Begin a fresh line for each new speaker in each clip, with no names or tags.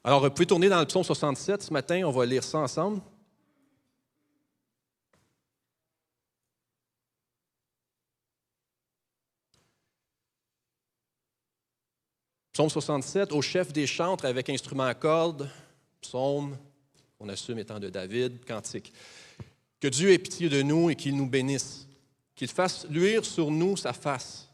Alors, vous pouvez tourner dans le psaume 67 ce matin, on va lire ça ensemble. Psaume 67, au chef des chantres avec instrument à cordes, psaume, qu'on assume étant de David, cantique. Que Dieu ait pitié de nous et qu'il nous bénisse, qu'il fasse luire sur nous sa face,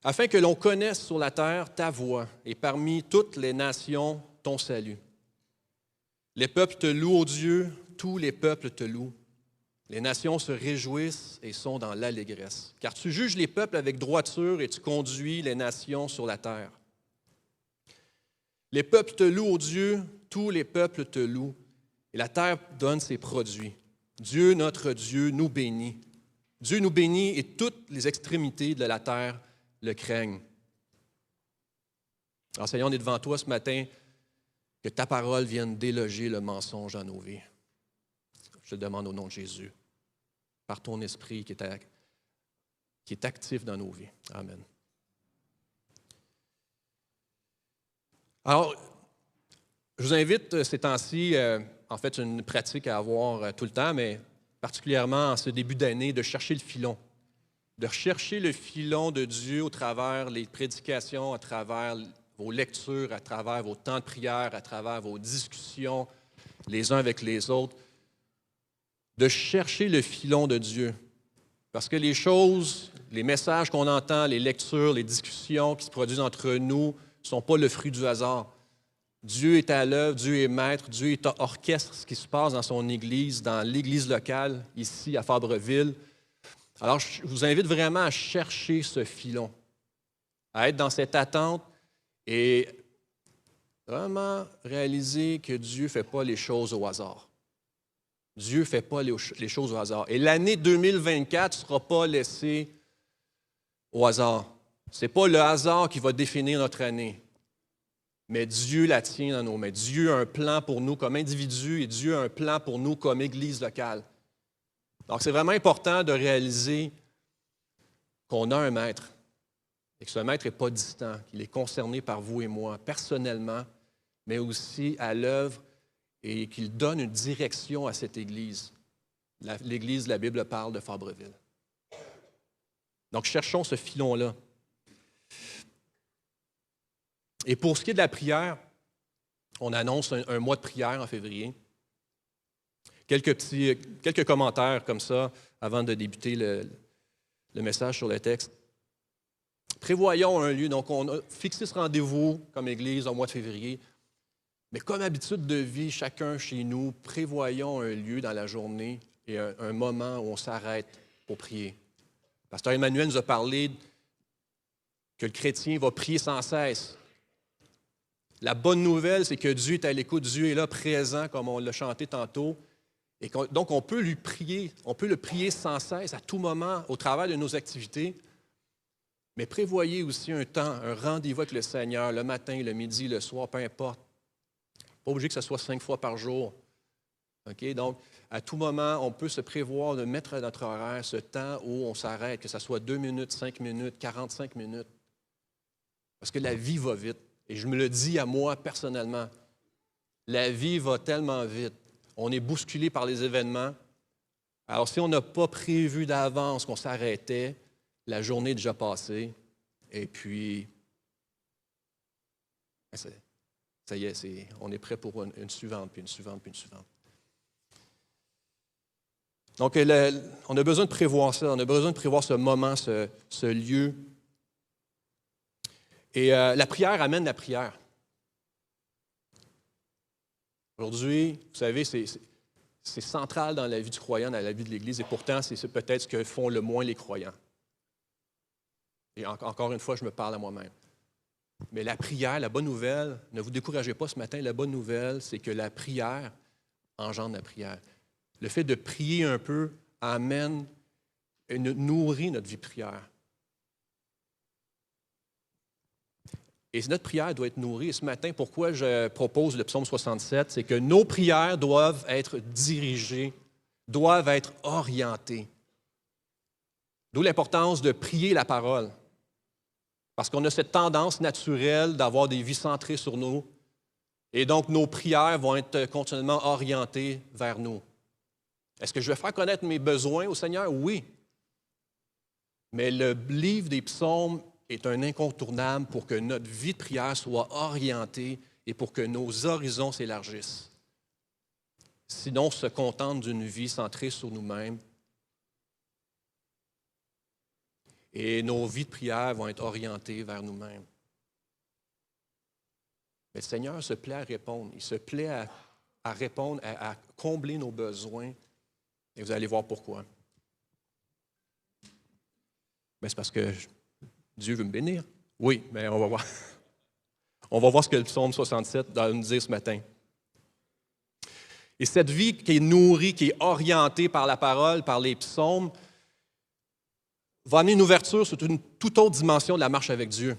afin que l'on connaisse sur la terre ta voix et parmi toutes les nations ton salut. Les peuples te louent, ô Dieu, tous les peuples te louent. Les nations se réjouissent et sont dans l'allégresse. Car tu juges les peuples avec droiture et tu conduis les nations sur la terre. Les peuples te louent, ô Dieu, tous les peuples te louent. Et la terre donne ses produits. Dieu, notre Dieu, nous bénit. Dieu nous bénit et toutes les extrémités de la terre le craignent. Alors, Seigneur, on est devant toi ce matin, que ta parole vienne déloger le mensonge dans nos vies. Je te demande au nom de Jésus, par ton esprit qui est actif dans nos vies. Amen. Alors, je vous invite ces temps-ci, en fait, c'est une pratique à avoir tout le temps, mais particulièrement en ce début d'année, de chercher le filon. De chercher le filon de Dieu au travers les prédications, à travers vos lectures, à travers vos temps de prière, à travers vos discussions les uns avec les autres. De chercher le filon de Dieu. Parce que les choses, les messages qu'on entend, les lectures, les discussions qui se produisent entre nous ne sont pas le fruit du hasard. Dieu est à l'œuvre, Dieu est maître, Dieu orchestre ce qui se passe dans son Église, dans l'Église locale, ici à Fabreville. Alors, je vous invite vraiment à chercher ce filon, à être dans cette attente et vraiment réaliser que Dieu ne fait pas les choses au hasard. Dieu ne fait pas les choses au hasard. Et l'année 2024 ne sera pas laissée au hasard. Ce n'est pas le hasard qui va définir notre année, mais Dieu la tient dans nos mains. Dieu a un plan pour nous comme individus et Dieu a un plan pour nous comme Église locale. Donc, c'est vraiment important de réaliser qu'on a un maître et que ce maître n'est pas distant, qu'il est concerné par vous et moi personnellement, mais aussi à l'œuvre et qu'il donne une direction à cette Église. L'Église, la Bible parle de Fabreville. Donc, cherchons ce filon-là. Et pour ce qui est de la prière, on annonce un mois de prière en février. Quelques commentaires comme ça avant de débuter le message sur le texte. Prévoyons un lieu. Donc, on a fixé ce rendez-vous comme Église au mois de février. Mais comme habitude de vie, chacun chez nous, prévoyons un lieu dans la journée et un moment où on s'arrête pour prier. Pasteur Emmanuel nous a parlé que le chrétien va prier sans cesse. La bonne nouvelle, c'est que Dieu est à l'écoute, Dieu est là présent, comme on l'a chanté tantôt. Et donc, on peut le prier sans cesse, à tout moment, au travers de nos activités. Mais prévoyez aussi un temps, un rendez-vous avec le Seigneur, le matin, le midi, le soir, peu importe. Pas obligé que ce soit 5 fois par jour. Okay? Donc, à tout moment, on peut se prévoir de mettre à notre horaire ce temps où on s'arrête, que ce soit 2 minutes, 5 minutes, 45 minutes. Parce que la vie va vite. Et je me le dis à moi personnellement. La vie va tellement vite. On est bousculé par les événements. Alors, si on n'a pas prévu d'avance qu'on s'arrêtait, la journée est déjà passée. Et puis, ça y est, on est prêt pour une suivante, puis une suivante, puis une suivante. Donc, on a besoin de prévoir ça. On a besoin de prévoir ce moment, ce lieu. Et la prière amène la prière. Aujourd'hui, vous savez, c'est central dans la vie du croyant, dans la vie de l'Église, et pourtant, c'est peut-être ce que font le moins les croyants. Et encore une fois, je me parle à moi-même. Mais la prière, la bonne nouvelle, ne vous découragez pas ce matin, la bonne nouvelle, c'est que la prière engendre la prière. Le fait de prier un peu amène et nourrit notre vie de prière. Et notre prière doit être nourrie. Et ce matin, pourquoi je propose le psaume 67, c'est que nos prières doivent être dirigées, doivent être orientées. D'où l'importance de prier la parole. Parce qu'on a cette tendance naturelle d'avoir des vies centrées sur nous. Et donc, nos prières vont être continuellement orientées vers nous. Est-ce que je vais faire connaître mes besoins au Seigneur? Oui. Mais le livre des psaumes est un incontournable pour que notre vie de prière soit orientée et pour que nos horizons s'élargissent. Sinon, on se contente d'une vie centrée sur nous-mêmes. Et nos vies de prière vont être orientées vers nous-mêmes. Mais le Seigneur se plaît à répondre. Il se plaît à répondre, à combler nos besoins. Et vous allez voir pourquoi. Mais c'est parce que Dieu veut me bénir. Oui, mais on va voir. On va voir ce que le psaume 67 va nous dire ce matin. Et cette vie qui est nourrie, qui est orientée par la parole, par les psaumes, va amener une ouverture sur une toute autre dimension de la marche avec Dieu.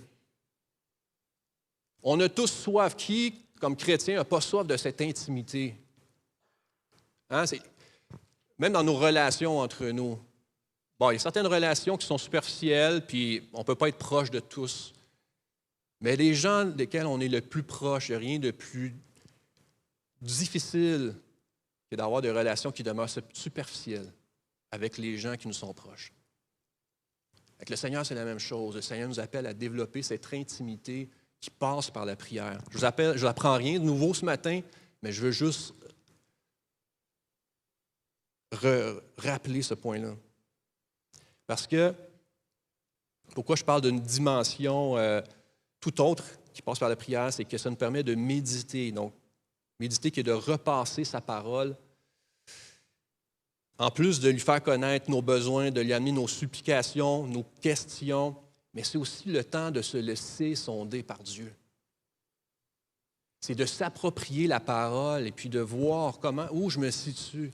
On a tous soif. Qui, comme chrétien, n'a pas soif de cette intimité? Hein? Même dans nos relations entre nous. Bon, il y a certaines relations qui sont superficielles, puis on ne peut pas être proche de tous. Mais les gens desquels on est le plus proche, il n'y a rien de plus difficile que d'avoir des relations qui demeurent superficielles avec les gens qui nous sont proches. Avec le Seigneur, c'est la même chose. Le Seigneur nous appelle à développer cette intimité qui passe par la prière. Je vous apprends rien de nouveau ce matin, mais je veux juste rappeler ce point-là. Parce que, pourquoi je parle d'une dimension tout autre qui passe par la prière, c'est que ça nous permet de méditer. Donc, méditer qui est de repasser sa parole, en plus de lui faire connaître nos besoins, de lui amener nos supplications, nos questions, mais c'est aussi le temps de se laisser sonder par Dieu. C'est de s'approprier la parole et puis de voir où je me situe.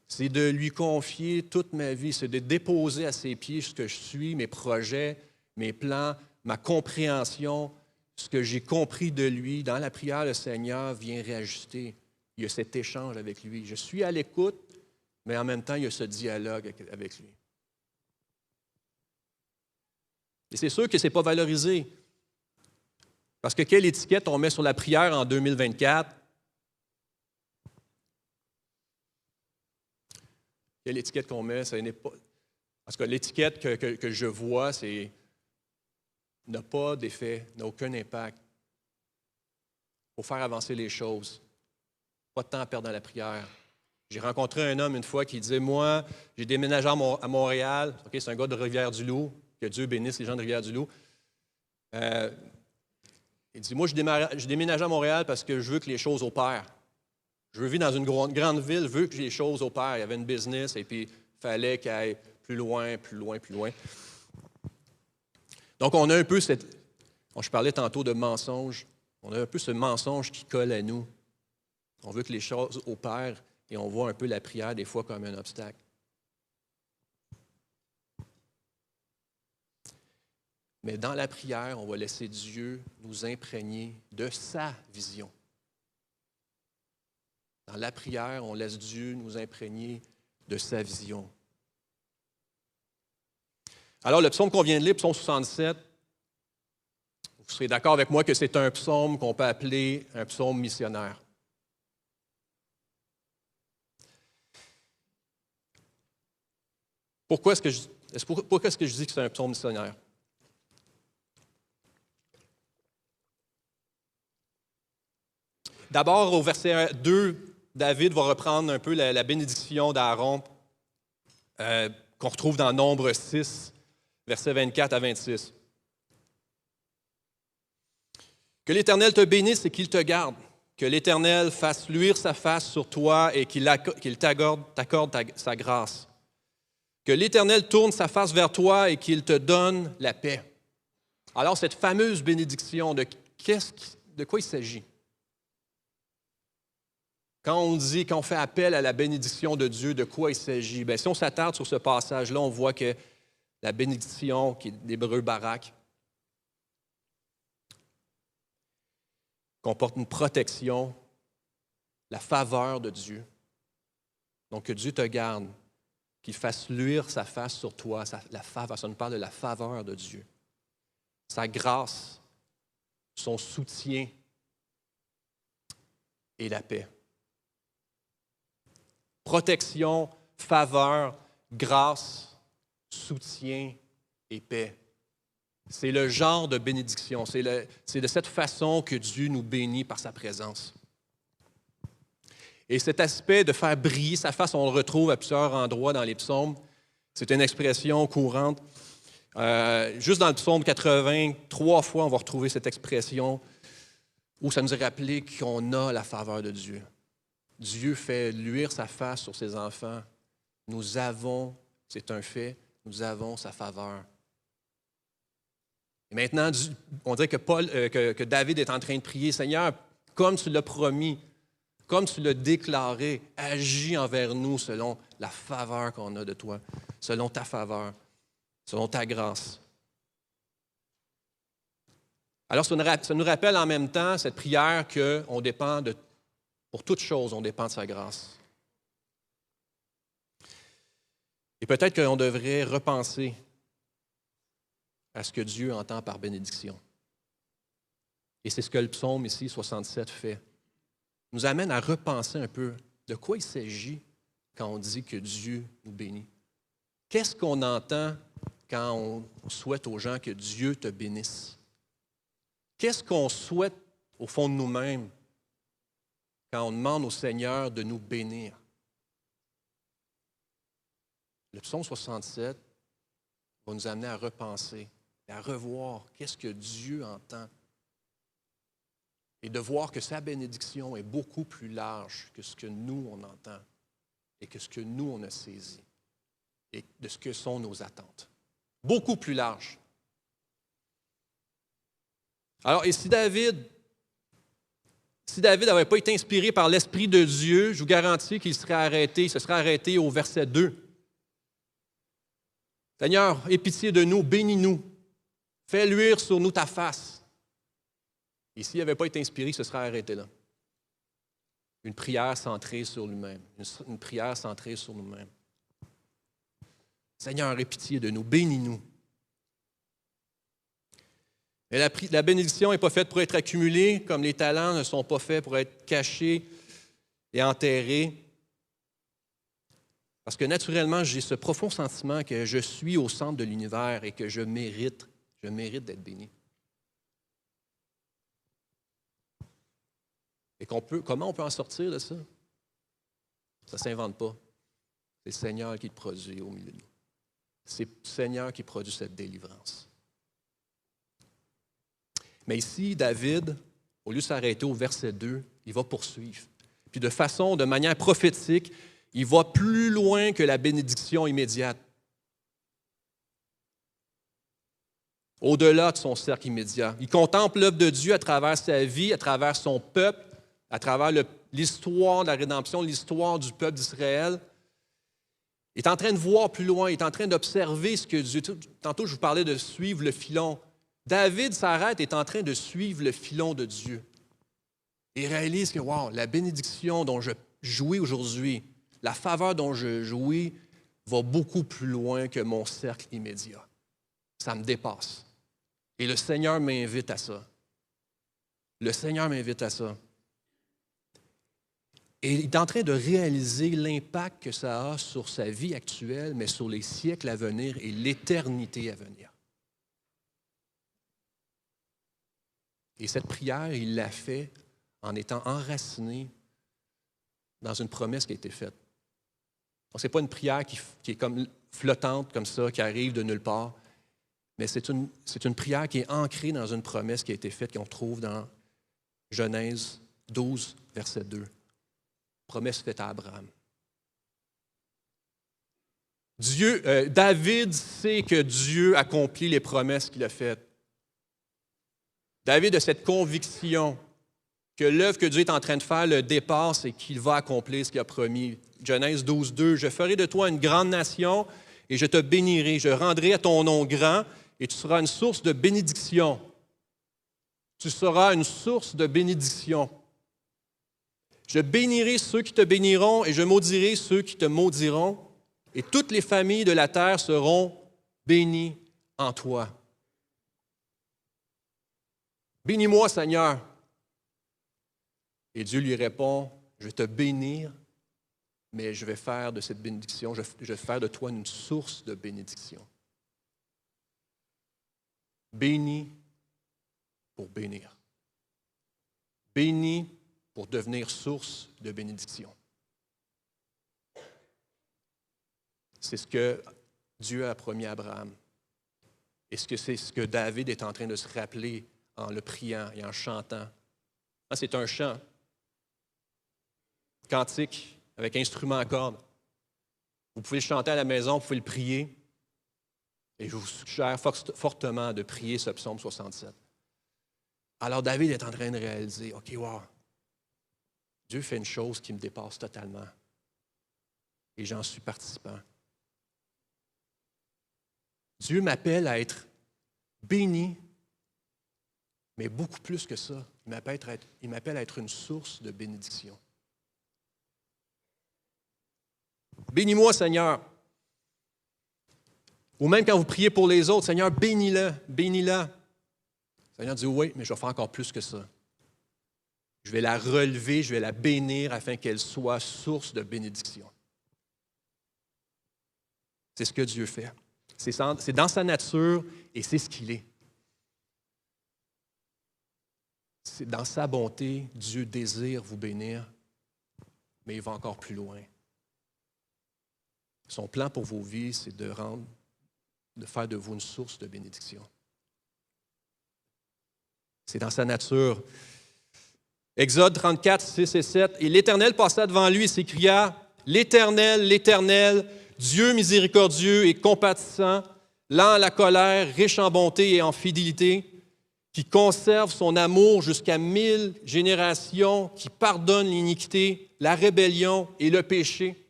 C'est de lui confier toute ma vie, c'est de déposer à ses pieds ce que je suis, mes projets, mes plans, ma compréhension, ce que j'ai compris de lui. Dans la prière, le Seigneur vient réajuster. Il y a cet échange avec lui. Je suis à l'écoute, mais en même temps, il y a ce dialogue avec lui. Et c'est sûr que ce n'est pas valorisé. Parce que quelle étiquette on met sur la prière en 2024? Quelle étiquette qu'on met? Ce n'est pas... Parce que l'étiquette que je vois, c'est n'a pas d'effet, n'a aucun impact. Il faut faire avancer les choses. Pas de temps à perdre dans la prière. J'ai rencontré un homme une fois qui disait, moi, j'ai déménagé à Montréal. Okay, c'est un gars de Rivière-du-Loup. Que Dieu bénisse les gens de Rivière-du-Loup. Il dit, moi, je déménage à Montréal parce que je veux que les choses opèrent. Je veux vivre dans une grande ville, je veux que les choses opèrent. Il y avait une business et puis il fallait qu'il aille plus loin, plus loin, plus loin. Donc, on a un peu je parlais tantôt de mensonge. On a un peu ce mensonge qui colle à nous. On veut que les choses opèrent et on voit un peu la prière des fois comme un obstacle. Mais dans la prière, on va laisser Dieu nous imprégner de sa vision. Dans la prière, on laisse Dieu nous imprégner de sa vision. Alors, le psaume qu'on vient de lire, psaume 67, vous serez d'accord avec moi que c'est un psaume qu'on peut appeler un psaume missionnaire. Pourquoi est-ce que je dis que c'est un psaume missionnaire? D'abord, au verset 2, David va reprendre un peu la bénédiction d'Aaron qu'on retrouve dans Nombre 6, versets 24 à 26. Que l'Éternel te bénisse et qu'il te garde. Que l'Éternel fasse luire sa face sur toi et qu'il t'accorde sa grâce. Que l'Éternel tourne sa face vers toi et qu'il te donne la paix. Alors, cette fameuse bénédiction, de quoi il s'agit? Quand on fait appel à la bénédiction de Dieu, de quoi il s'agit? Bien, si on s'attarde sur ce passage-là, on voit que la bénédiction, qui est l'hébreu barak, comporte une protection, la faveur de Dieu. Donc, que Dieu te garde, qu'il fasse luire sa face sur toi, la faveur, ça nous parle de la faveur de Dieu. sa grâce, son soutien et la paix. Protection, faveur, grâce, soutien et paix. C'est le genre de bénédiction. C'est de cette façon que Dieu nous bénit par sa présence. Et cet aspect de faire briller sa face, on le retrouve à plusieurs endroits dans les psaumes. C'est une expression courante. Juste dans le psaume 80, 3 fois, on va retrouver cette expression où ça nous est rappelé qu'on a la faveur de Dieu. Dieu fait luire sa face sur ses enfants. Nous avons, c'est un fait, nous avons sa faveur. Et maintenant, on dirait que David est en train de prier, « Seigneur, comme tu l'as promis, comme tu l'as déclaré, agis envers nous selon la faveur qu'on a de toi, selon ta faveur, selon ta grâce. » Alors, ça nous rappelle en même temps, cette prière, qu'on dépend pour toute chose, on dépend de sa grâce. Et peut-être qu'on devrait repenser à ce que Dieu entend par bénédiction. Et c'est ce que le psaume ici, 67, fait. Il nous amène à repenser un peu de quoi il s'agit quand on dit que Dieu nous bénit. Qu'est-ce qu'on entend quand on souhaite aux gens que Dieu te bénisse? Qu'est-ce qu'on souhaite au fond de nous-mêmes quand on demande au Seigneur de nous bénir? Le psaume 67 va nous amener à repenser et à revoir qu'est-ce que Dieu entend et de voir que sa bénédiction est beaucoup plus large que ce que nous, on entend et que ce que nous, on a saisi et de ce que sont nos attentes. Beaucoup plus large. Alors, et si David n'avait pas été inspiré par l'Esprit de Dieu, je vous garantis qu'il se serait arrêté au verset 2. « Seigneur, aie pitié de nous, bénis-nous, fais luire sur nous ta face. » Et s'il n'avait pas été inspiré, il se serait arrêté là. Une prière centrée sur lui-même, une prière centrée sur nous-mêmes. « Seigneur, aie pitié de nous, bénis-nous. » Mais la bénédiction n'est pas faite pour être accumulée, comme les talents ne sont pas faits pour être cachés et enterrés. Parce que naturellement, j'ai ce profond sentiment que je suis au centre de l'univers et que je mérite d'être béni. Et comment on peut en sortir de ça? Ça ne s'invente pas. C'est le Seigneur qui le produit au milieu de nous. C'est le Seigneur qui produit cette délivrance. Mais ici, David, au lieu de s'arrêter au verset 2, il va poursuivre. Puis de manière prophétique, il va plus loin que la bénédiction immédiate. Au-delà de son cercle immédiat. Il contemple l'œuvre de Dieu à travers sa vie, à travers son peuple, à travers l'histoire de la rédemption, l'histoire du peuple d'Israël. Il est en train de voir plus loin, il est en train d'observer ce que Dieu... Tantôt, je vous parlais de suivre le filon. David s'arrête et est en train de suivre le filon de Dieu. Et réalise que, wow, la bénédiction dont je jouis aujourd'hui, la faveur dont je jouis, va beaucoup plus loin que mon cercle immédiat. Ça me dépasse. Et le Seigneur m'invite à ça. Le Seigneur m'invite à ça. Et il est en train de réaliser l'impact que ça a sur sa vie actuelle, mais sur les siècles à venir et l'éternité à venir. Et cette prière, il l'a fait en étant enraciné dans une promesse qui a été faite. Ce n'est pas une prière qui est comme flottante, comme ça, qui arrive de nulle part, mais c'est une prière qui est ancrée dans une promesse qui a été faite, qu'on trouve dans Genèse 12, verset 2. Promesse faite à Abraham. David sait que Dieu accomplit les promesses qu'il a faites. David a cette conviction que l'œuvre que Dieu est en train de faire le dépasse et qu'il va accomplir ce qu'il a promis. Genèse 12, 2. « Je ferai de toi une grande nation et je te bénirai. Je rendrai à ton nom grand et tu seras une source de bénédiction. » Tu seras une source de bénédiction. « Je bénirai ceux qui te béniront et je maudirai ceux qui te maudiront. Et toutes les familles de la terre seront bénies en toi. » Bénis-moi, Seigneur. Et Dieu lui répond, je vais te bénir, mais je vais faire de cette bénédiction, je vais faire de toi une source de bénédiction. Béni pour bénir. Béni pour devenir source de bénédiction. C'est ce que Dieu a promis à Abraham. Et c'est ce que David est en train de se rappeler en le priant et en chantant. C'est un chant cantique avec instrument à cordes. Vous pouvez le chanter à la maison, vous pouvez le prier. Et je vous suggère fortement de prier ce psaume 67. Alors David est en train de réaliser, OK, wow, Dieu fait une chose qui me dépasse totalement. Et j'en suis participant. Dieu m'appelle à être béni, mais beaucoup plus que ça. Il m'appelle à être une source de bénédiction. Bénis-moi, Seigneur. Ou même quand vous priez pour les autres, Seigneur, bénis-le, bénis-la. Le Seigneur dit, oui, mais je vais faire encore plus que ça. Je vais la relever, je vais la bénir afin qu'elle soit source de bénédiction. C'est ce que Dieu fait. C'est dans sa nature et c'est ce qu'il est. C'est dans sa bonté, Dieu désire vous bénir, mais il va encore plus loin. Son plan pour vos vies, c'est de faire de vous une source de bénédiction. C'est dans sa nature. Exode 34, 6 et 7. « Et l'Éternel passa devant lui et s'écria, « L'Éternel, l'Éternel, Dieu miséricordieux et compatissant, lent à la colère, riche en bonté et en fidélité, qui conserve son amour jusqu'à 1000 générations, qui pardonne l'iniquité, la rébellion et le péché,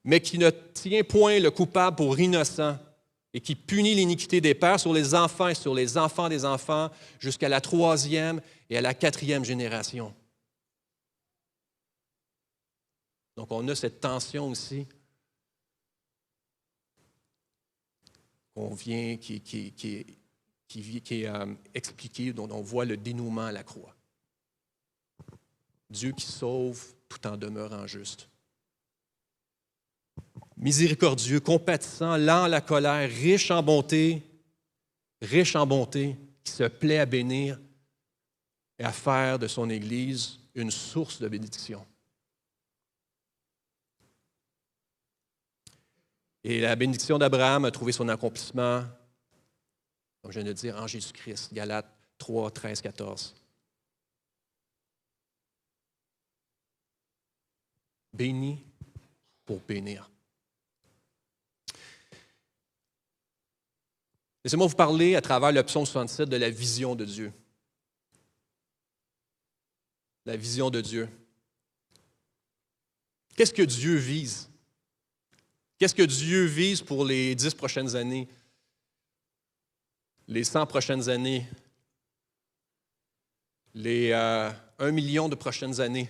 mais qui ne tient point le coupable pour innocent, et qui punit l'iniquité des pères sur les enfants et sur les enfants des enfants, jusqu'à la 3e et à la 4e génération. » Donc, on a cette tension aussi qui est expliquée, dont on voit le dénouement à la croix. Dieu qui sauve tout en demeurant juste. Miséricordieux, compatissant, lent à la colère, riche en bonté, qui se plaît à bénir et à faire de son Église une source de bénédiction. Et la bénédiction d'Abraham a trouvé son accomplissement, comme je viens de dire, en Jésus-Christ. Galates 3, 13, 14. Béni pour bénir. Laissez-moi vous parler à travers le psaume 67 de la vision de Dieu. La vision de Dieu. Qu'est-ce que Dieu vise? Qu'est-ce que Dieu vise pour les 10 prochaines années? Les 100 prochaines années? Les 1 million de prochaines années?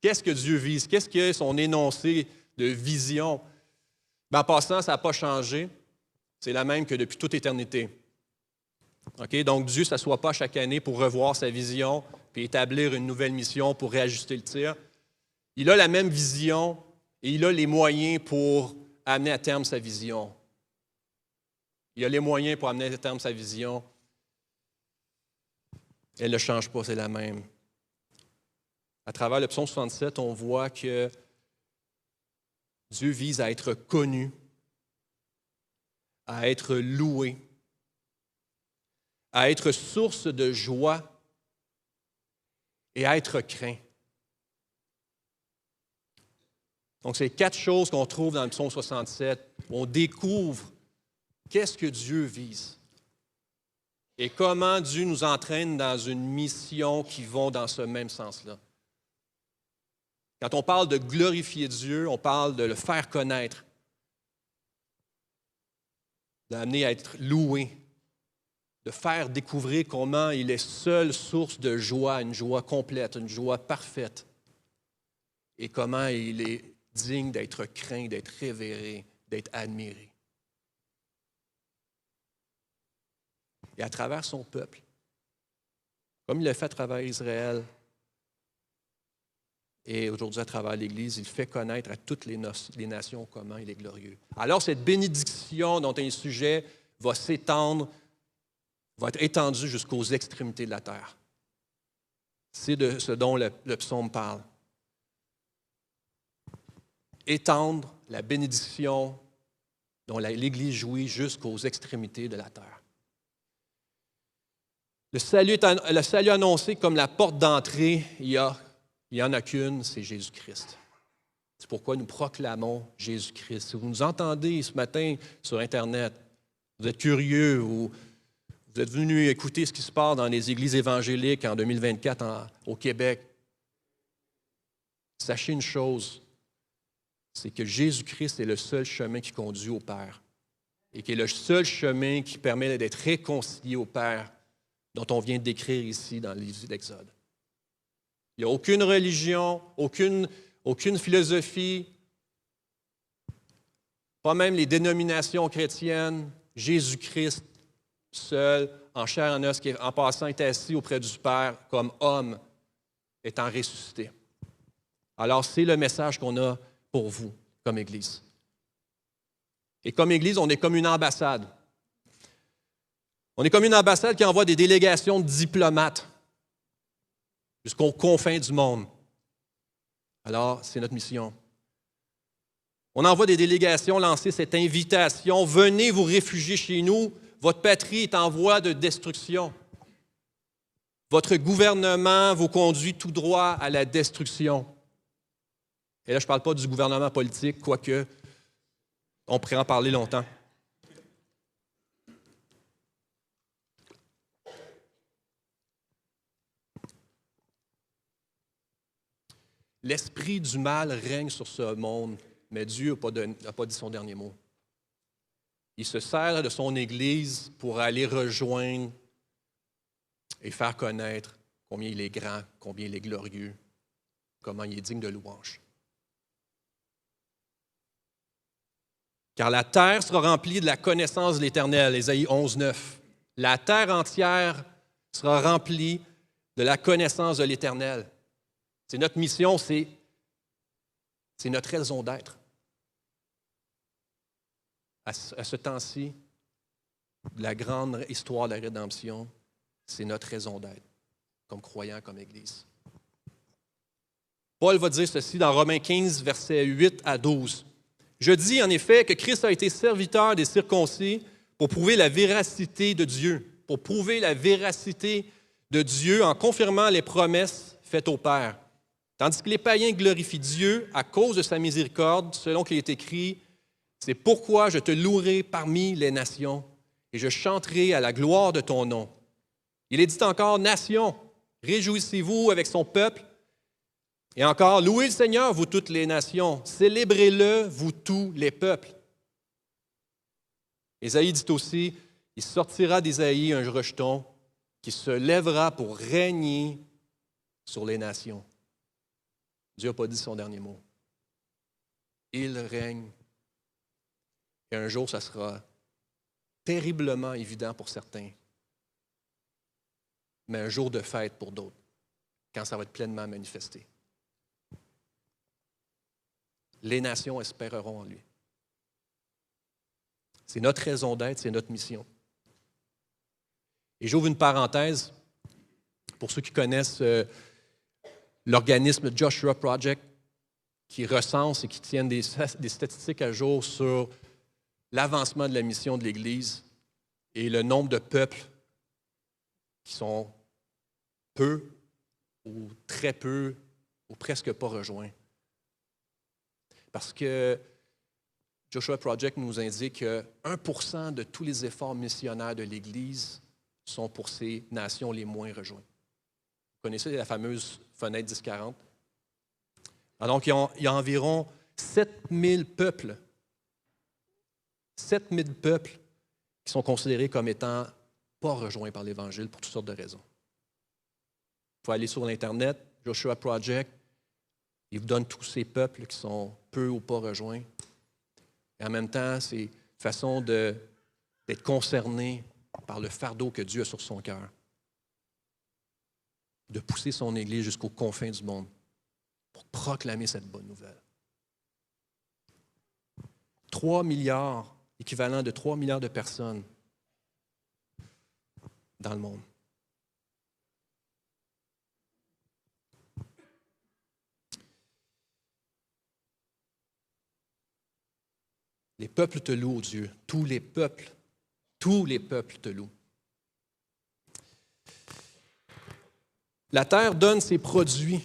Qu'est-ce que Dieu vise? Qu'est-ce que son énoncé de vision? En passant, ça n'a pas changé. C'est la même que depuis toute éternité. Okay? Donc, Dieu ne s'assoit pas chaque année pour revoir sa vision puis établir une nouvelle mission pour réajuster le tir. Il a la même vision et il a les moyens pour amener à terme sa vision. Il a les moyens pour amener à terme sa vision. Elle ne change pas, c'est la même. À travers le psaume 67, on voit que Dieu vise à être connu, à être loué, à être source de joie et à être craint. Donc, c'est 4 choses qu'on trouve dans le psaume 67. On découvre qu'est-ce que Dieu vise et comment Dieu nous entraîne dans une mission qui va dans ce même sens-là. Quand on parle de glorifier Dieu, on parle de le faire connaître, d'amener à être loué, de faire découvrir comment il est seule source de joie, une joie complète, une joie parfaite, et comment il est digne d'être craint, d'être révéré, d'être admiré. Et à travers son peuple, Comme il l'a fait à travers Israël et aujourd'hui à travers l'Église, il fait connaître à toutes les nations comment il est glorieux. Alors cette bénédiction dont un sujet va s'étendre, va être étendue jusqu'aux extrémités de la terre. C'est de ce dont le psaume parle. Étendre la bénédiction dont l'Église jouit jusqu'aux extrémités de la terre. Le salut annoncé comme la porte d'entrée, il n'y en a qu'une, c'est Jésus-Christ. C'est pourquoi nous proclamons Jésus-Christ. Si vous nous entendez ce matin sur Internet, vous êtes curieux ou vous êtes venu écouter ce qui se passe dans les églises évangéliques en 2024 au Québec, sachez une chose, c'est que Jésus-Christ est le seul chemin qui conduit au Père et qui est le seul chemin qui permet d'être réconcilié au Père dont on vient de décrire ici dans le livre d'Exode. Il n'y a aucune religion, aucune philosophie, pas même les dénominations chrétiennes, Jésus-Christ seul, en chair et en os, qui en passant est assis auprès du Père comme homme, étant ressuscité. Alors c'est le message qu'on a pour vous comme Église. Et comme Église, on est comme une ambassade. On est comme une ambassade qui envoie des délégations de diplomates jusqu'aux confins du monde. Alors, c'est notre mission. On envoie des délégations lancer cette invitation. Venez vous réfugier chez nous. Votre patrie est en voie de destruction. Votre gouvernement vous conduit tout droit à la destruction. Et là, je ne parle pas du gouvernement politique, quoique on pourrait en parler longtemps. L'esprit du mal règne sur ce monde, mais Dieu n'a pas dit son dernier mot. Il se sert de son Église pour aller rejoindre et faire connaître combien il est grand, combien il est glorieux, comment il est digne de louange. Car la terre sera remplie de la connaissance de l'Éternel, Ésaïe 11, 9. La terre entière sera remplie de la connaissance de l'Éternel. C'est notre mission, c'est notre raison d'être. À ce temps-ci, la grande histoire de la rédemption, c'est notre raison d'être, comme croyants, comme Église. Paul va dire ceci dans Romains 15, versets 8 à 12. « Je dis en effet que Christ a été serviteur des circoncis pour prouver la véracité de Dieu, en confirmant les promesses faites au Père. Tandis que les païens glorifient Dieu à cause de sa miséricorde, selon qu'il est écrit, « C'est pourquoi je te louerai parmi les nations et je chanterai à la gloire de ton nom. » Il est dit encore, « Nations, réjouissez-vous avec son peuple. » Et encore, « Louez le Seigneur, vous toutes les nations. Célébrez-le, vous tous les peuples. » Ésaïe dit aussi, « Il sortira d'Ésaïe un rejeton qui se lèvera pour régner sur les nations. » Dieu n'a pas dit son dernier mot. Il règne. Et un jour, ça sera terriblement évident pour certains, mais un jour de fête pour d'autres, quand ça va être pleinement manifesté. Les nations espéreront en lui. C'est notre raison d'être, c'est notre mission. Et j'ouvre une parenthèse pour ceux qui connaissent l'organisme Joshua Project, qui recense et qui tienne des statistiques à jour sur l'avancement de la mission de l'Église et le nombre de peuples qui sont peu ou très peu ou presque pas rejoints. Parce que Joshua Project nous indique que 1% de tous les efforts missionnaires de l'Église sont pour ces nations les moins rejointes. Vous connaissez la fameuse fenêtre 10-40? Alors, donc, il y a environ 7000 peuples. 7000 peuples qui sont considérés comme étant pas rejoints par l'Évangile pour toutes sortes de raisons. Il faut aller sur l'Internet, Joshua Project, il vous donne tous ces peuples qui sont peu ou pas rejoints. Et en même temps, c'est une façon d'être concerné par le fardeau que Dieu a sur son cœur. de pousser son Église jusqu'aux confins du monde pour proclamer cette bonne nouvelle. 3 milliards, équivalent de 3 milliards de personnes dans le monde. Les peuples te louent, Dieu. Tous les peuples te louent. La terre donne ses produits.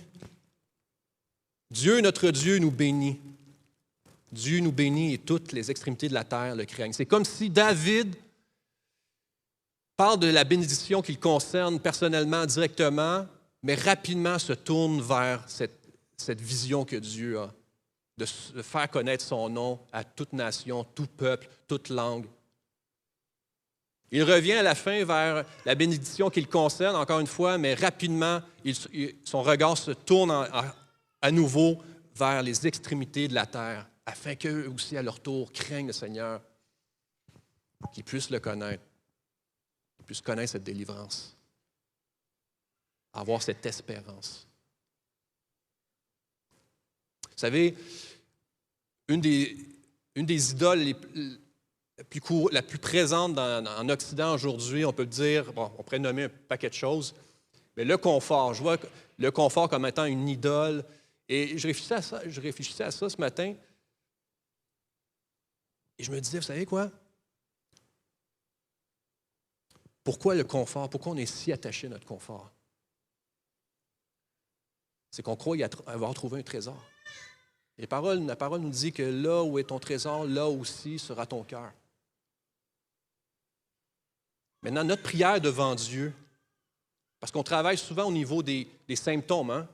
Dieu, notre Dieu, nous bénit. Dieu nous bénit et toutes les extrémités de la terre le craignent. C'est comme si David parle de la bénédiction qui le concerne personnellement, directement, mais rapidement se tourne vers cette vision que Dieu a, de faire connaître son nom à toute nation, tout peuple, toute langue. Il revient à la fin vers la bénédiction qui le concerne, encore une fois, mais rapidement, son regard se tourne à nouveau vers les extrémités de la terre, afin qu'eux aussi, à leur tour, craignent le Seigneur, qu'ils puissent le connaître, qu'ils puissent connaître cette délivrance, avoir cette espérance. Vous savez, une des idoles la plus présente en Occident aujourd'hui, on peut dire, bon, on pourrait nommer un paquet de choses, mais le confort. Je vois le confort comme étant une idole. Et je réfléchissais à ça ce matin. Et je me disais, vous savez quoi? Pourquoi le confort? Pourquoi on est si attaché à notre confort? C'est qu'on croit avoir trouvé un trésor. La parole nous dit que là où est ton trésor, là aussi sera ton cœur. Maintenant, notre prière devant Dieu, parce qu'on travaille souvent au niveau des symptômes, hein?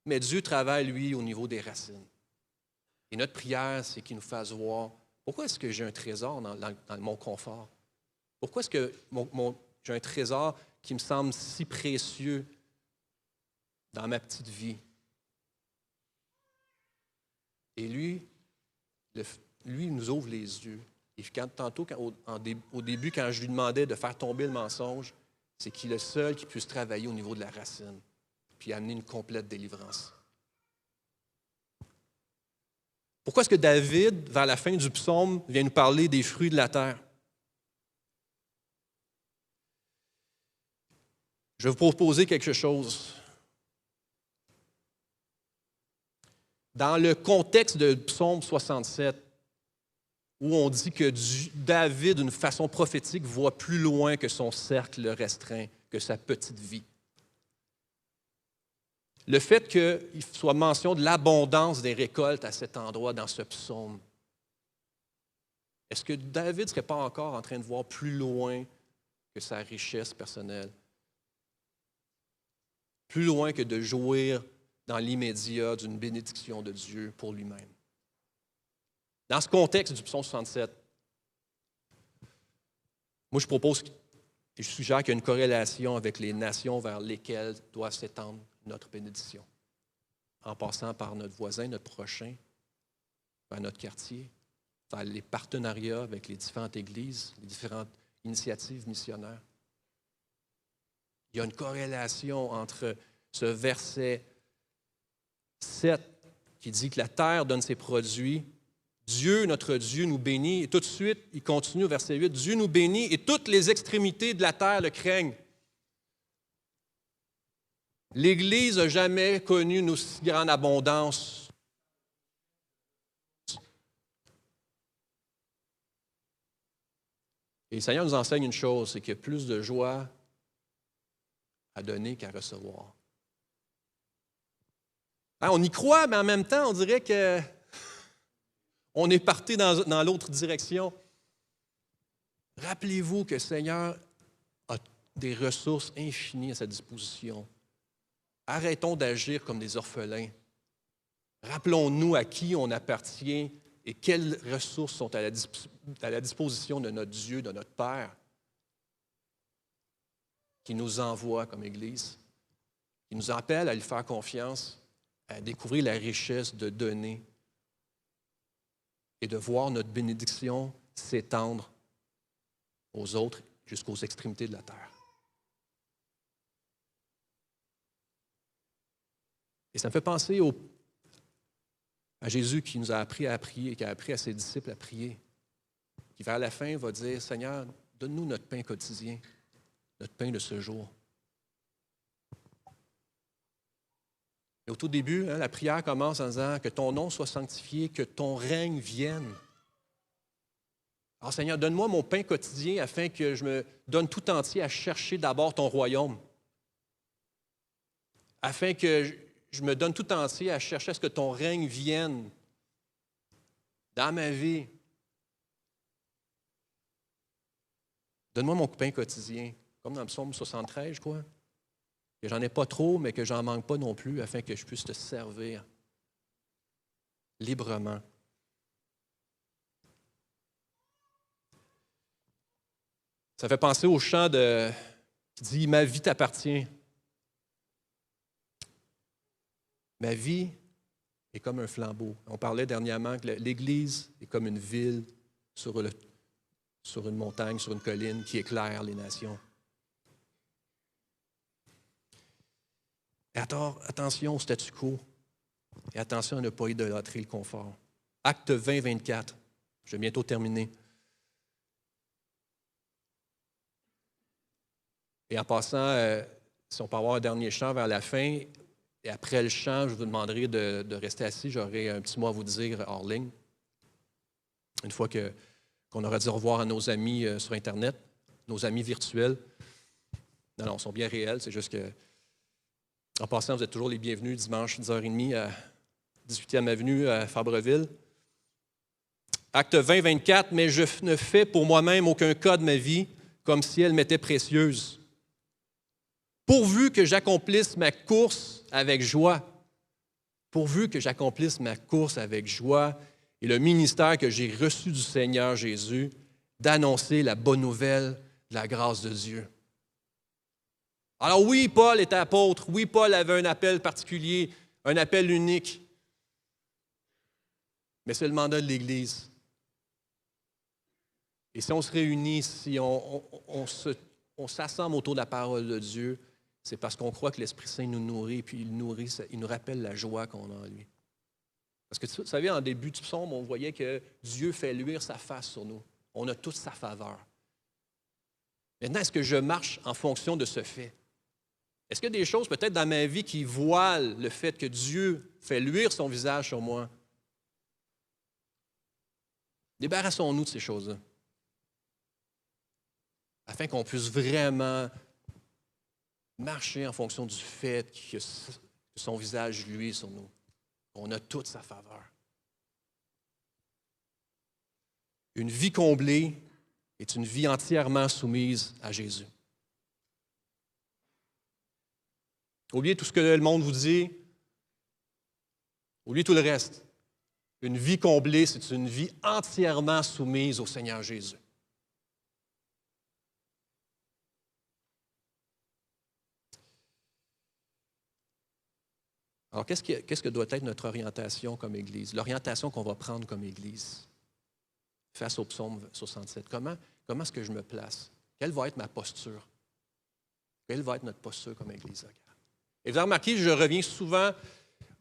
Mais Dieu travaille, lui, au niveau des racines. Et notre prière, c'est qu'il nous fasse voir pourquoi est-ce que j'ai un trésor dans mon confort? Pourquoi est-ce que j'ai un trésor qui me semble si précieux dans ma petite vie? Et lui, il nous ouvre les yeux. Et au début, quand je lui demandais de faire tomber le mensonge, c'est qu'il est le seul qui puisse travailler au niveau de la racine, puis amener une complète délivrance. Pourquoi est-ce que David, vers la fin du psaume, vient nous parler des fruits de la terre? Je vais vous proposer quelque chose. Dans le contexte de psaume 67, où on dit que David, d'une façon prophétique, voit plus loin que son cercle restreint, que sa petite vie. Le fait qu'il soit mention de l'abondance des récoltes à cet endroit, dans ce psaume, est-ce que David ne serait pas encore en train de voir plus loin que sa richesse personnelle? Plus loin que de jouir dans l'immédiat d'une bénédiction de Dieu pour lui-même? Dans ce contexte du psaume 67, moi je propose et je suggère qu'il y a une corrélation avec les nations vers lesquelles doit s'étendre notre bénédiction, en passant par notre voisin, notre prochain, vers notre quartier, vers les partenariats avec les différentes églises, les différentes initiatives missionnaires. Il y a une corrélation entre ce verset 7 qui dit que la terre donne ses produits, Dieu, notre Dieu, nous bénit, et tout de suite, il continue au verset 8, Dieu nous bénit et toutes les extrémités de la terre le craignent. L'Église n'a jamais connu une aussi grande abondance. Et le Seigneur nous enseigne une chose, c'est qu'il y a plus de joie à donner qu'à recevoir. Hein, on y croit, mais en même temps, on dirait qu'on est parti dans l'autre direction. Rappelez-vous que le Seigneur a des ressources infinies à sa disposition. Arrêtons d'agir comme des orphelins. Rappelons-nous à qui on appartient et quelles ressources sont à la disposition de notre Dieu, de notre Père, qui nous envoie comme Église, qui nous appelle à lui faire confiance, à découvrir la richesse de donner et de voir notre bénédiction s'étendre aux autres jusqu'aux extrémités de la terre. Et ça me fait penser à Jésus qui nous a appris à prier, qui a appris à ses disciples à prier, qui vers la fin va dire, Seigneur, donne-nous notre pain quotidien, notre pain de ce jour. Et au tout début, la prière commence en disant que ton nom soit sanctifié, que ton règne vienne. Alors Seigneur, donne-moi mon pain quotidien afin que je me donne tout entier à chercher d'abord ton royaume, afin que je me donne tout entier à chercher à ce que ton règne vienne dans ma vie. Donne-moi mon pain quotidien, comme dans le psaume 73, je crois. Que j'en ai pas trop, mais que j'en manque pas non plus, afin que je puisse te servir librement. Ça fait penser au chant qui dit « Ma vie t'appartient ». Ma vie est comme un flambeau. On parlait dernièrement que l'Église est comme une ville sur une montagne, sur une colline qui éclaire les nations. Et attention au statu quo et attention à ne pas idolâtrer le confort. Acte 20, 24. Je vais bientôt terminer. Et en passant, si on peut avoir un dernier chant vers la fin, et après le chant, je vous demanderai de rester assis. J'aurai un petit mot à vous dire hors ligne. Une fois qu'on aura dit au revoir à nos amis sur Internet, nos amis virtuels. Non, ils sont bien réels. C'est juste que, en passant, vous êtes toujours les bienvenus dimanche 10h30 à 18e Avenue à Fabreville. Acte 20, 24. « Mais je ne fais pour moi-même aucun cas de ma vie comme si elle m'était précieuse. Pourvu que j'accomplisse ma course avec joie. » Pourvu que j'accomplisse ma course avec joie et le ministère que j'ai reçu du Seigneur Jésus, d'annoncer la bonne nouvelle de la grâce de Dieu. Alors oui, Paul était apôtre. Oui, Paul avait un appel particulier, un appel unique. Mais c'est le mandat de l'Église. Et si on se réunit, si on s'assemble autour de la parole de Dieu, c'est parce qu'on croit que l'Esprit Saint nous nourrit, puis il nous rappelle la joie qu'on a en lui. Parce que, vous savez, en début du psaume, on voyait que Dieu fait luire sa face sur nous. On a toute sa faveur. Maintenant, est-ce que je marche en fonction de ce fait? Est-ce qu'il y a des choses peut-être dans ma vie qui voilent le fait que Dieu fait luire son visage sur moi? Débarrassons-nous de ces choses-là, afin qu'on puisse vraiment marcher en fonction du fait que son visage luit sur nous. On a toute sa faveur. Une vie comblée est une vie entièrement soumise à Jésus. Oubliez tout ce que le monde vous dit. Oubliez tout le reste. Une vie comblée, c'est une vie entièrement soumise au Seigneur Jésus. Alors, qu'est-ce que doit être notre orientation comme Église? L'orientation qu'on va prendre comme Église face au psaume 67. Comment est-ce que je me place? Quelle va être ma posture? Quelle va être notre posture comme Église locale? Et vous avez remarqué, je reviens souvent,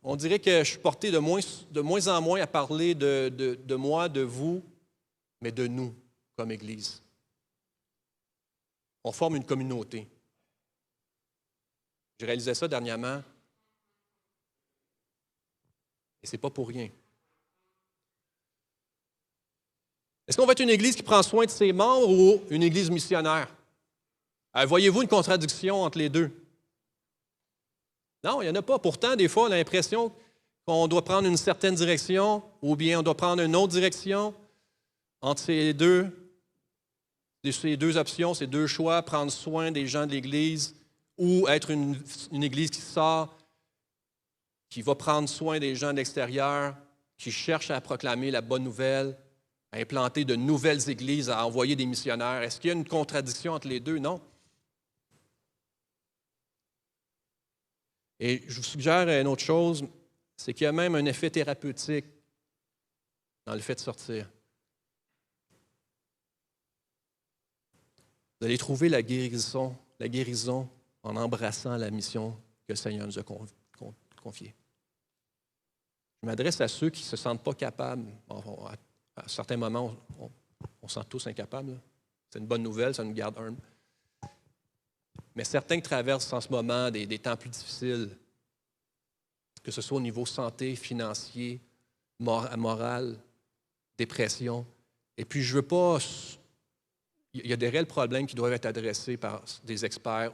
on dirait que je suis porté de moins en moins à parler de moi, de vous, mais de nous comme Église. On forme une communauté. J'ai réalisé ça dernièrement. Et ce n'est pas pour rien. Est-ce qu'on va être une Église qui prend soin de ses membres ou une Église missionnaire? Voyez-vous une contradiction entre les deux? Non, il n'y en a pas. Pourtant, des fois, on a l'impression qu'on doit prendre une certaine direction ou bien on doit prendre une autre direction. Entre ces deux options, ces deux choix, prendre soin des gens de l'Église ou être une Église qui sort, qui va prendre soin des gens de l'extérieur, qui cherche à proclamer la bonne nouvelle, à implanter de nouvelles églises, à envoyer des missionnaires. Est-ce qu'il y a une contradiction entre les deux? Non. Et je vous suggère une autre chose, c'est qu'il y a même un effet thérapeutique dans le fait de sortir. Vous allez trouver la guérison en embrassant la mission que le Seigneur nous a confiée. Je m'adresse à ceux qui ne se sentent pas capables. À certains moments, on se sent tous incapables. Là. C'est une bonne nouvelle, ça nous garde humbles. Mais certains qui traversent en ce moment des temps plus difficiles, que ce soit au niveau santé, financier, moral, dépression. Et puis, je veux pas... Il y a des réels problèmes qui doivent être adressés par des experts.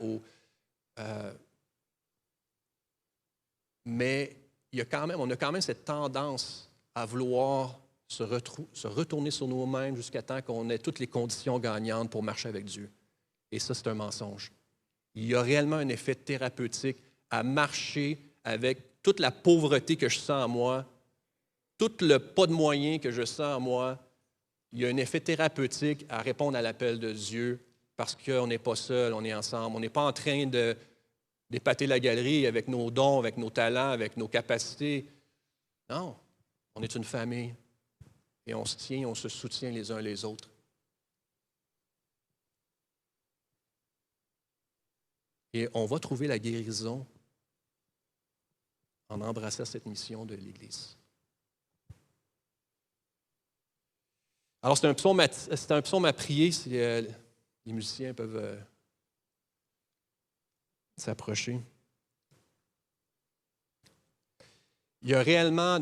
Mais on a quand même cette tendance à vouloir se retourner sur nous-mêmes jusqu'à temps qu'on ait toutes les conditions gagnantes pour marcher avec Dieu. Et ça, c'est un mensonge. Il y a réellement un effet thérapeutique à marcher avec toute la pauvreté que je sens en moi, tout le pas de moyens que je sens en moi. Il y a un effet thérapeutique à répondre à l'appel de Dieu parce qu'on n'est pas seul, on est ensemble. On n'est pas en train d'épater la galerie avec nos dons, avec nos talents, avec nos capacités. Non, on est une famille et on se tient, on se soutient les uns les autres. Et on va trouver la guérison en embrassant cette mission de l'Église. Alors, c'est un psaume à prier si les musiciens peuvent s'approcher. Il y a réellement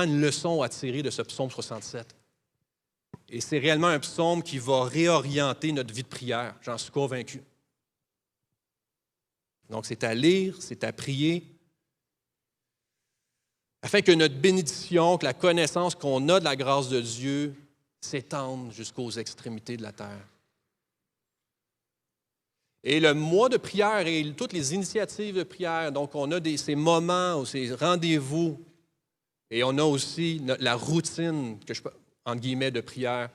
une leçon à tirer de ce psaume 67. Et c'est réellement un psaume qui va réorienter notre vie de prière, j'en suis convaincu. Donc, c'est à lire, c'est à prier, afin que notre bénédiction, que la connaissance qu'on a de la grâce de Dieu s'étende jusqu'aux extrémités de la terre. Et le mois de prière et toutes les initiatives de prière, donc on a ces moments, ces rendez-vous, et on a aussi la routine, entre guillemets, de prière.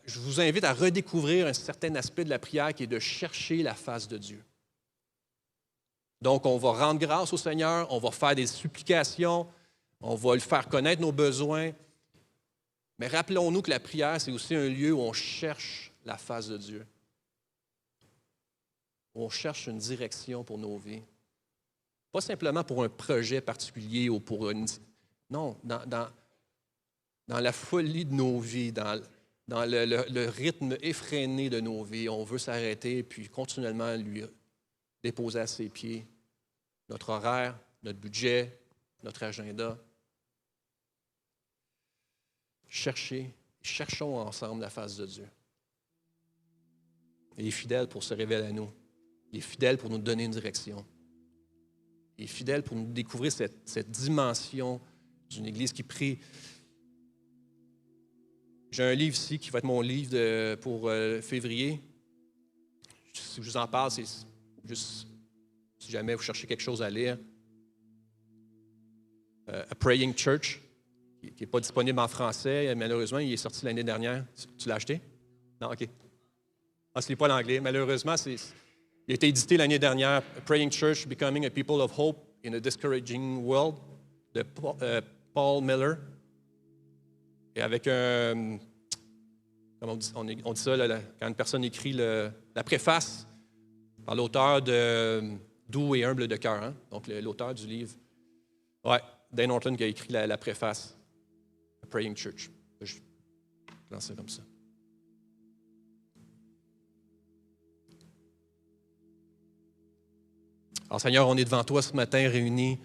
Je vous invite à redécouvrir un certain aspect de la prière qui est de chercher la face de Dieu. Donc, on va rendre grâce au Seigneur, on va faire des supplications, on va lui faire connaître nos besoins. Mais rappelons-nous que la prière, c'est aussi un lieu où on cherche la face de Dieu. Où on cherche une direction pour nos vies. Pas simplement pour un projet particulier ou pour une... Non, dans la folie de nos vies, dans le rythme effréné de nos vies, on veut s'arrêter puis continuellement lui déposer à ses pieds notre horaire, notre budget, notre agenda. Cherchons ensemble la face de Dieu. Il est fidèle pour se révéler à nous. Il est fidèle pour nous donner une direction. Il est fidèle pour nous découvrir cette dimension d'une Église qui prie. J'ai un livre ici qui va être mon livre pour février. Si je vous en parle, c'est juste si jamais vous cherchez quelque chose à lire. A Praying Church, qui n'est pas disponible en français. Malheureusement, il est sorti l'année dernière. Tu l'as acheté? Non, OK. Ah, ce n'est pas l'anglais. Malheureusement, il a été édité l'année dernière. A Praying Church, Becoming a People of Hope in a Discouraging World, de Paul Miller. Et avec un... Comment on dit ça, là, quand une personne écrit la préface par l'auteur de Doux et humble de cœur. Hein? Donc, l'auteur du livre. Ouais, Dane Ortlund qui a écrit la préface. A Praying Church. Je lance ça comme ça. Alors, Seigneur, on est devant toi ce matin réunis.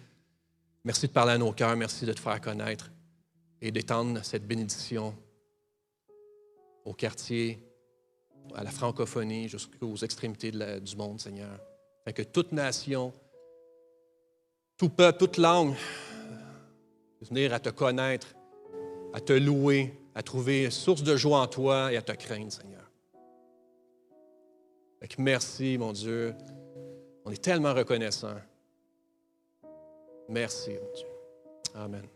Merci de parler à nos cœurs. Merci de te faire connaître et d'étendre cette bénédiction au quartier, à la francophonie, jusqu'aux extrémités du monde, Seigneur. Afin que toute nation, tout peuple, toute langue, puisse venir à te connaître, à te louer, à trouver source de joie en toi et à te craindre, Seigneur. Fait que merci, mon Dieu. On est tellement reconnaissants. Merci, mon Dieu. Amen.